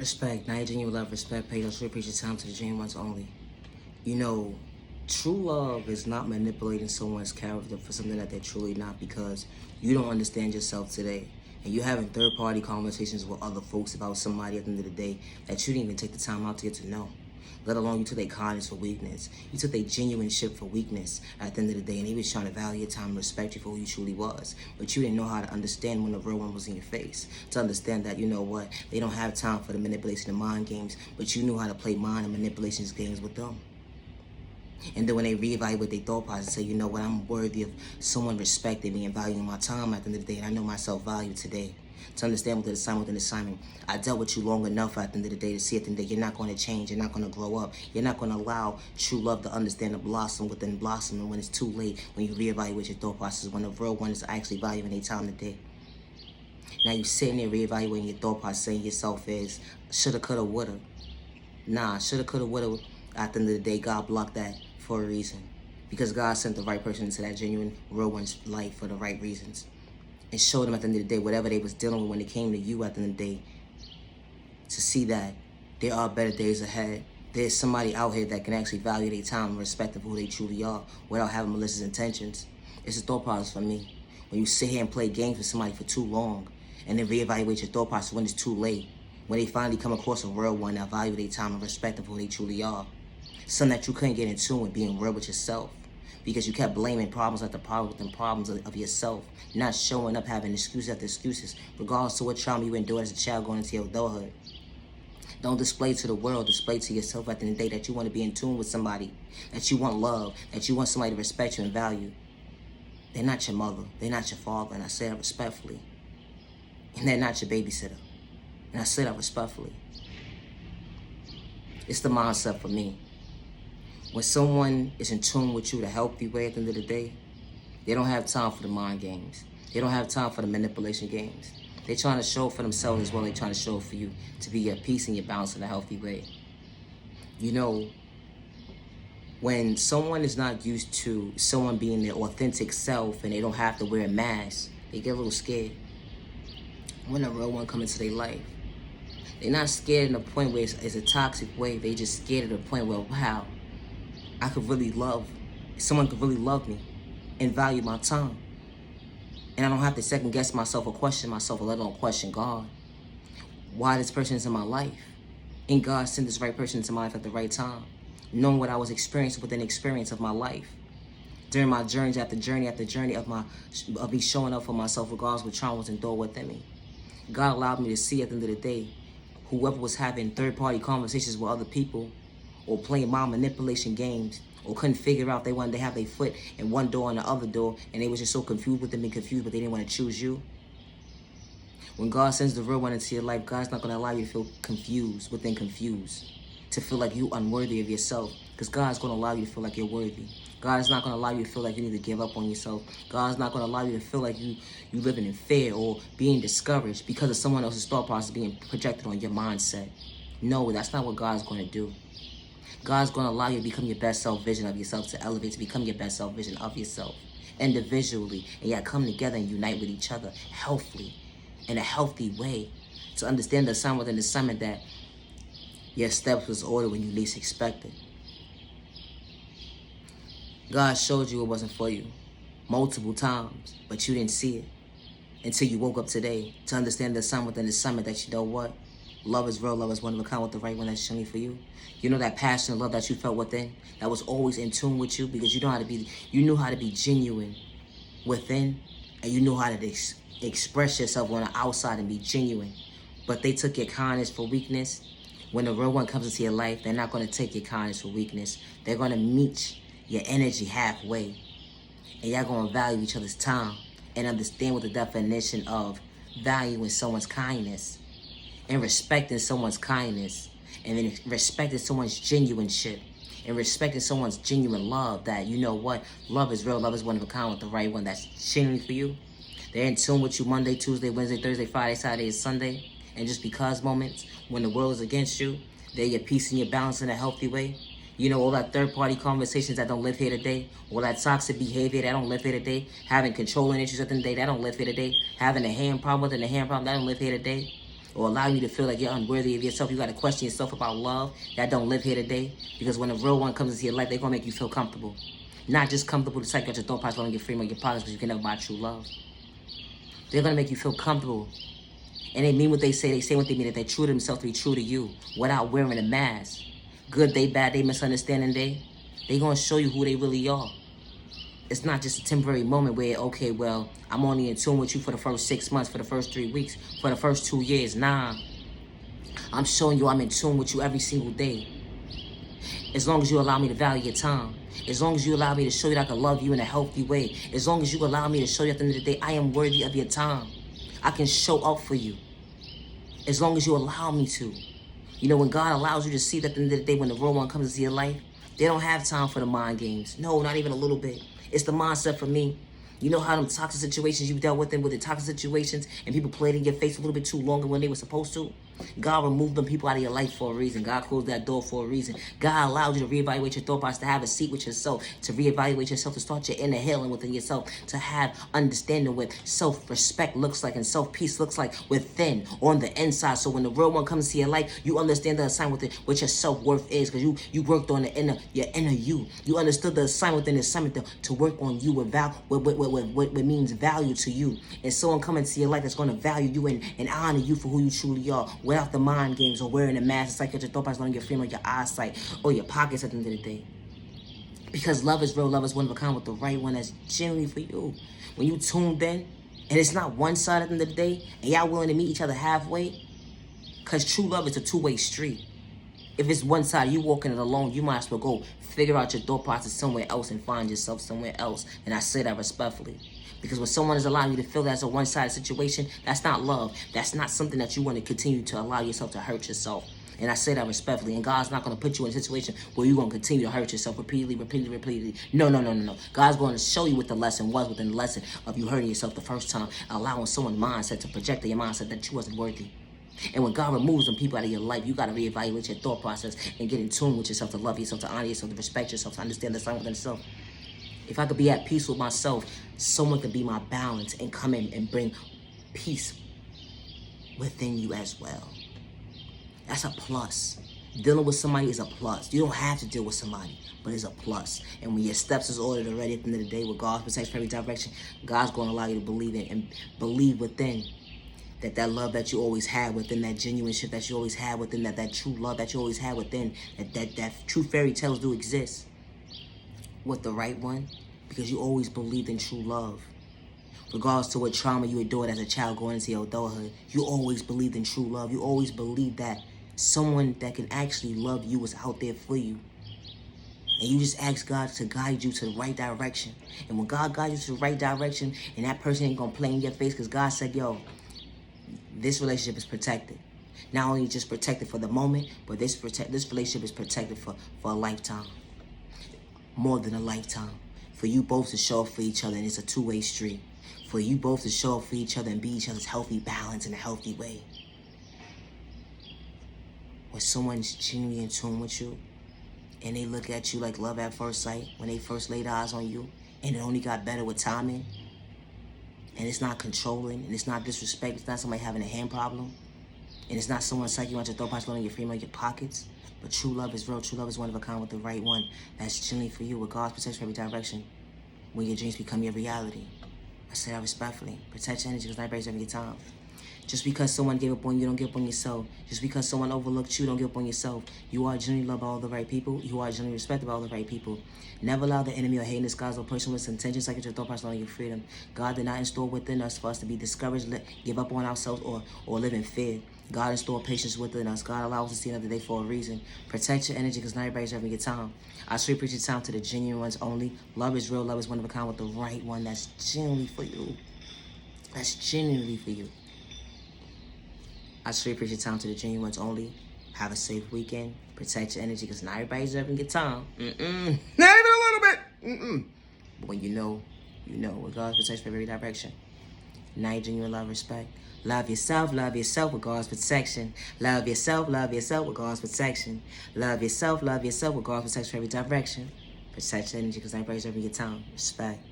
Respect, not genuine love, respect, pay those appreciate time to the genuine ones only. You know, true love is not manipulating someone's character for something that they're truly not because you don't understand yourself today. And you're having third-party conversations with other folks about somebody at the end of the day that you didn't even take the time out to get to know. Let alone you took their kindness for weakness. You took their genuine shit for weakness at the end of the day, and they was trying to value your time and respect you for who you truly was. But you didn't know how to understand when the real one was in your face. To understand that, you know what, they don't have time for the manipulation of mind games, but you knew how to play mind and manipulations games with them. And then when they reevaluate their thought process and say, you know what, I'm worthy of someone respecting me and valuing my time at the end of the day, and I know my self-value today. To understand within assignment, I dealt with you long enough at the end of the day to see at the end of the day you're not going to change, you're not going to grow up, you're not going to allow true love to understand the blossom within blossom, and when it's too late, when you reevaluate your thought process, when the real one is actually valuing their time today. Now you sitting there reevaluating your thought process, saying yourself is, shoulda, coulda, woulda. Nah, shoulda, coulda, woulda. At the end of the day, God blocked that for a reason. Because God sent the right person into that genuine, real one's life for the right reasons. And showed them at the end of the day, whatever they was dealing with when it came to you at the end of the day, to see that there are better days ahead. There's somebody out here that can actually value their time and respect of who they truly are without having malicious intentions. It's a thought process for me. When you sit here and play games with somebody for too long and then reevaluate your thought process when it's too late, when they finally come across a real one that value their time and respect of who they truly are. Something that you couldn't get in tune with, being real with yourself. Because you kept blaming problems after problems of yourself. Not showing up, having excuses after excuses, regardless of what trauma you endured as a child going into your adulthood. Don't display to the world, display to yourself at the end of the day that you want to be in tune with somebody, that you want love, that you want somebody to respect you and value. They're not your mother, they're not your father, and I say that respectfully. And they're not your babysitter, and I say that respectfully. It's the mindset for me. When someone is in tune with you, the healthy way at the end of the day, they don't have time for the mind games. They don't have time for the manipulation games. They're trying to show for themselves as well. They're trying to show for you to be your peace and your balance in a healthy way. You know, when someone is not used to someone being their authentic self and they don't have to wear a mask, they get a little scared. When a real one comes into their life, they're not scared in the point where it's a toxic way. They just scared at the point where, wow, I could really someone could really love me and value my time. And I don't have to second guess myself or question myself or let alone question God. Why this person is in my life. And God sent this right person into my life at the right time. Knowing what I was experiencing within the experience of my life. During my journey after journey after journey of me showing up for myself regardless of what trauma was endured within me. God allowed me to see at the end of the day, whoever was having third-party conversations with other people or playing mind manipulation games, or couldn't figure out they wanted to have their foot in one door and the other door, and they was just so confused with them being confused, but they didn't want to choose you. When God sends the real one into your life, God's not going to allow you to feel confused within confused, to feel like you unworthy of yourself, because God's going to allow you to feel like you're worthy. God is not going to allow you to feel like you need to give up on yourself. God's not going to allow you to feel like you living in fear or being discouraged because of someone else's thought process being projected on your mindset. No, that's not what God's going to do. God's going to allow you to become your best self vision of yourself, to elevate, to become your best self vision of yourself individually. And yet come together and unite with each other healthily, in a healthy way, to understand the assignment within the assignment that your steps was ordered when you least expected. God showed you it wasn't for you multiple times, but you didn't see it until you woke up today to understand the assignment within the assignment that you know what? Love is real, love is one of a kind with the right one that's showing for you. You know that passion and love that you felt within, that was always in tune with you because you knew how to be genuine within, and you knew how to express yourself on the outside and be genuine. But they took your kindness for weakness. When the real one comes into your life, they're not going to take your kindness for weakness. They're going to meet your energy halfway. And y'all going to value each other's time and understand what the definition of valuing someone's kindness and respecting someone's kindness, and then respecting someone's genuine shit, and respecting someone's genuine love, that you know what, love is real, love is one of a kind with the right one that's genuine for you. They're in tune with you Monday, Tuesday, Wednesday, Thursday, Friday, Saturday, and Sunday. And just because moments when the world is against you, they're your peace and your balance in a healthy way. You know, all that third-party conversations that don't live here today, all that toxic behavior that don't live here today, having controlling issues at the end of the day that don't live here today, having a hand problem within a hand problem that don't live here today. or allow you to feel like you're unworthy of yourself. You got to question yourself about love that don't live here today. Because when a real one comes into your life, they're going to make you feel comfortable. Not just comfortable to take out your thought process and get free from your pockets, but you can never buy true love. They're going to make you feel comfortable. And they mean what they say. They say what they mean. That they're true to themselves to be true to you without wearing a mask. Good day, bad day, misunderstanding day. They're going to show you who they really are. It's not just a temporary moment where, okay, well, I'm only in tune with you for the first 6 months, for the first 3 weeks, for the first 2 years. Nah. I'm showing you I'm in tune with you every single day. As long as you allow me to value your time. As long as you allow me to show you that I can love you in a healthy way. As long as you allow me to show you at the end of the day, I am worthy of your time. I can show up for you. As long as you allow me to. You know, when God allows you to see that at the end of the day, when the real one comes into your life, they don't have time for the mind games. No, not even a little bit. It's the mindset for me. You know how them toxic situations, you dealt with them with the toxic situations and people played in your face a little bit too longer when they were supposed to? God removed them people out of your life for a reason. God closed that door for a reason. God allowed you to reevaluate your thought process, to have a seat with yourself, to reevaluate yourself, to start your inner healing within yourself, to have understanding what self-respect looks like and self-peace looks like within, on the inside. So when the real one comes to your life, you understand the assignment within what your self-worth is, because you worked on your inner you. You understood the assignment within the assignment to work on you with what means value to you. And someone coming to your life that's going to value you and honor you for who you truly are, without the mind games or wearing a mask. It's like your thought process on your frame or your eyesight or your pockets at the end of the day. Because love is real, love is one of a kind with the right one that's genuinely for you. When you tuned in, and it's not one side at the end of the day, and y'all willing to meet each other halfway, because true love is a two-way street. If it's one side, you walking it alone, you might as well go figure out your thought process somewhere else and find yourself somewhere else. And I say that respectfully. Because when someone is allowing you to feel that's a one-sided situation, that's not love. That's not something that you want to continue to allow yourself to hurt yourself. And I say that respectfully. And God's not going to put you in a situation where you're going to continue to hurt yourself repeatedly. No. God's going to show you what the lesson was within the lesson of you hurting yourself the first time, allowing someone's mindset to project your mindset that you wasn't worthy. And when God removes them people out of your life, you got to reevaluate your thought process and get in tune with yourself, to love yourself, to honor yourself, to respect yourself, to understand the sign within yourself. If I could be at peace with myself, someone could be my balance and come in and bring peace within you as well. That's a plus. Dealing with somebody is a plus. You don't have to deal with somebody, but it's a plus. And when your steps is ordered already at the end of the day, with God's protection for every direction, God's going to allow you to believe in and believe within that love that you always had within, that genuine shit that you always had within, that true love that you always had within, that true fairy tales do exist with the right one, because you always believed in true love. Regardless to what trauma you endured as a child going into your adulthood, you always believed in true love. You always believed that someone that can actually love you was out there for you. And you just ask God to guide you to the right direction. And when God guides you to the right direction, and that person ain't gonna play in your face, because God said, yo, this relationship is protected. Not only just protected for the moment, but this relationship is protected for a lifetime. More than a lifetime. For you both to show up for each other, and it's a two-way street. For you both to show up for each other and be each other's healthy balance in a healthy way. When someone's genuinely in tune with you, and they look at you like love at first sight, when they first laid eyes on you, and it only got better with timing, and it's not controlling, and it's not disrespect, it's not somebody having a hand problem, and it's not someone psyching you out your throat, possibly on your frame or your pockets. But true love is real. True love is one of a kind with the right one. That's genuinely for you, with God's protection for every direction. When your dreams become your reality. I say that respectfully. Protect your energy, because night breaks every time. Just because someone gave up on you, don't give up on yourself. Just because someone overlooked you, don't give up on yourself. You are genuinely loved by all the right people. You are genuinely respected by all the right people. Never allow the enemy or hate, disguise, or person with intentions like your thought process on your freedom. God did not install within us for us to be discouraged, give up on ourselves, or live in fear. God installed patience within us. God allows us to see another day for a reason. Protect your energy, because not everybody's having a good time. I swear preach your time to the genuine ones only. Love is real. Love is one of a kind with the right one. That's genuinely for you. That's genuinely for you. I swear preach your time to the genuine ones only. Have a safe weekend. Protect your energy, because not everybody's having a good time. Not even a little bit. But when you know, with God's protection for every direction. Night, genuine love, respect. Love yourself with God's protection. Love yourself with God's protection. Love yourself with God's protection for every direction. Protect your energy, because everybody's having a good time. Respect.